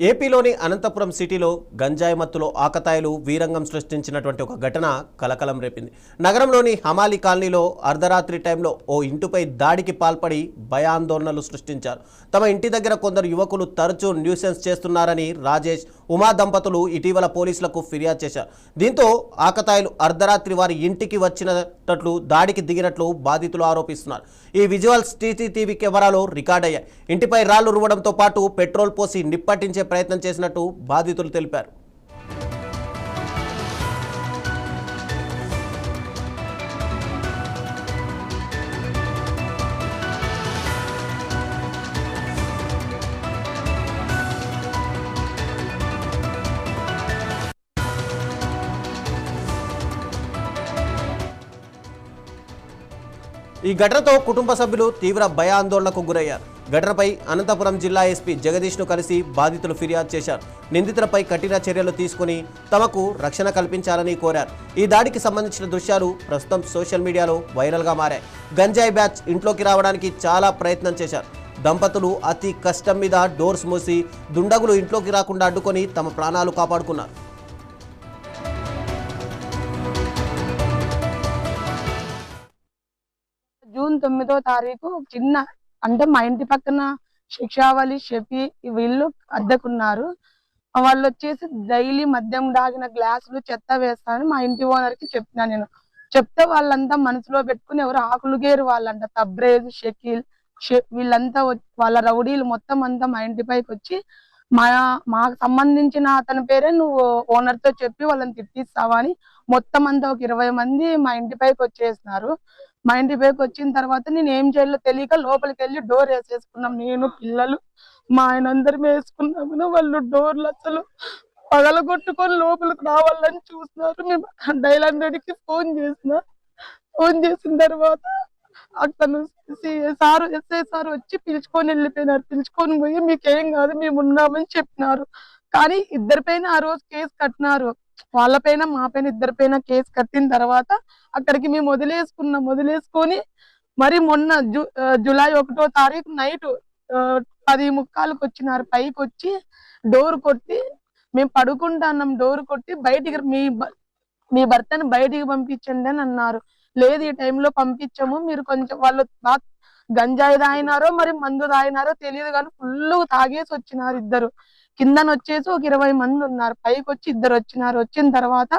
ఏపీలోని అనంతపురం సిటీలో గంజాయి మత్తులో ఆకతాయిలు వీరంగం సృష్టించినటువంటి ఒక ఘటన కలకలం రేపింది. నగరంలోని హమాలి కాలనీలో అర్ధరాత్రి టైంలో ఓ ఇంటిపై దాడికి పాల్పడి భయాందోళనలు సృష్టించారు. తమ ఇంటి దగ్గర కొందరు యువకులు తరచూ న్యూసెన్స్ చేస్తున్నారని రాజేష్, ఉమా దంపతులు ఇటీవల పోలీసులకు ఫిర్యాదు చేశారు. దీంతో ఆకతాయిలు అర్ధరాత్రి వారి ఇంటికి వచ్చినట్లు దాడికి దిగినట్లు బాధితులు ఆరోపిస్తున్నారు. ఈ విజువల్స్ సీసీటీవీ కెమెరాలో రికార్డ్ అయ్యాయి. ఇంటిపై రాళ్లు రువ్వడంతో పాటు పెట్రోల్ పోసి నిప్పట్టించే ప్రయత్నం చేసినట్టు బాధితులు తెలిపారు. ఈ ఘటనతో కుటుంబ సభ్యులు తీవ్ర భయాందోళనకు గురయ్యారు. ఘటనపై అనంతపురం జిల్లా ఎస్పీ జగదీష్ను కలిసి బాధితులు ఫిర్యాదు చేశారు. నిందితులపై కఠిన చర్యలు తీసుకుని తమకు రక్షణ కల్పించాలని కోరారు. ఈ దాడికి సంబంధించిన దృశ్యాలు ప్రస్తుతం సోషల్ మీడియాలో వైరల్గా మారాయి. గంజాయి బ్యాచ్ ఇంట్లోకి రావడానికి చాలా ప్రయత్నం చేశారు. దంపతులు అతి కష్టం మీద డోర్స్ మూసి దుండగులు ఇంట్లోకి రాకుండా అడ్డుకొని తమ ప్రాణాలు కాపాడుకున్నారు. జూన్ 9వ తారీఖు చిన్న అంటే మా ఇంటి పక్కన శిక్షావళి షఫీ వీళ్ళు అద్దెకున్నారు. వాళ్ళు వచ్చేసి డైలీ మద్యం దాగిన గ్లాసులు చెత్త వేస్తానని మా ఇంటి ఓనర్ కి చెప్పినా. నేను చెప్తే వాళ్ళంతా మనసులో పెట్టుకుని ఎవరు ఆకులుగేరు వాళ్ళంట తబ్రేజ్, షకీల్, వీళ్ళంతా వాళ్ళ రౌడీలు మొత్తం అంతా మా ఇంటి పైకి వచ్చి మాకు సంబంధించిన అతని పేరే నువ్వు ఓనర్ తో చెప్పి వాళ్ళని తిట్టిస్తావా అని మొత్తం అంతా ఒక 20 మంది మా ఇంటి పైకి వచ్చేసినారు. మా ఇంటి పైకి వచ్చిన తర్వాత నేను ఏం చేయాలో తెలియక లోపలికి వెళ్ళి డోర్ వేసేసుకున్నాం. నేను పిల్లలు మా ఆయన అందరం వేసుకున్నాము. వాళ్ళు డోర్లు అసలు పగలగొట్టుకొని లోపలికి రావాలని చూస్తున్నారు. మేము డైల్ 100కి ఫోన్ చేసిన తర్వాత అతను ఎస్ఐ సార్ వచ్చి పిలుచుకొని వెళ్ళిపోయినారు. పిలుచుకొని పోయి మీకేం కాదు మేము ఉన్నామని చెప్పినారు. కానీ ఇద్దరిపైన ఆ రోజు కేసు కట్టినారు. వాళ్ళ పైన మా పైన ఇద్దరిపైన కేసు కట్టిన తర్వాత అక్కడికి మేము వదిలేసుకొని మరి మొన్న జూలై 1వ తారీఖు నైట్ 10:45కి వచ్చినారు. పైకి వచ్చి డోర్ కొట్టి మేము పడుకుంటాన్నాం. డోర్ కొట్టి బయటికి మీ భర్తని బయటికి పంపించండి అని అన్నారు. లేదు ఈ టైంలో పంపించము, మీరు కొంచెం వాళ్ళు గంజాయి తాగినారో మరి మందు తాగినారో తెలియదు కానీ ఫుల్ తాగేసి వచ్చినారు ఇద్దరు. కిందన వచ్చేసి ఒక 20 మంది ఉన్నారు. పైకి వచ్చి ఇద్దరు వచ్చినారు. వచ్చిన తర్వాత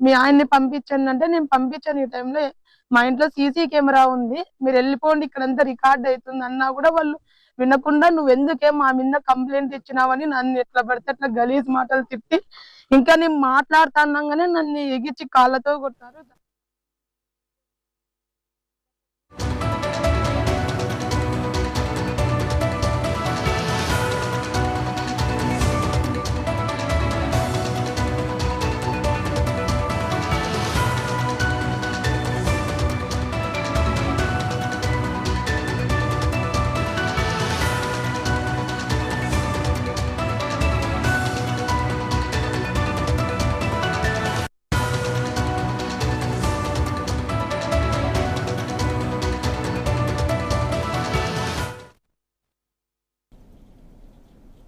మీ ఆయన్ని పంపించండి అంటే నేను పంపించాను. ఈ టైంలో మా ఇంట్లో సీసీ కెమెరా ఉంది, మీరు వెళ్ళిపోండి ఇక్కడంతా రికార్డ్ అవుతుంది అన్నా కూడా వాళ్ళు వినకుండా నువ్వెందుకే మా మీద కంప్లైంట్ ఇచ్చినావని నన్ను ఎట్లా పడితే అట్లా గలీజ్ మాటలు తిట్టి ఇంకా నేను మాట్లాడుతున్నాగానే నన్ను ఎగిచ్చి కాళ్ళతో కొట్టారు.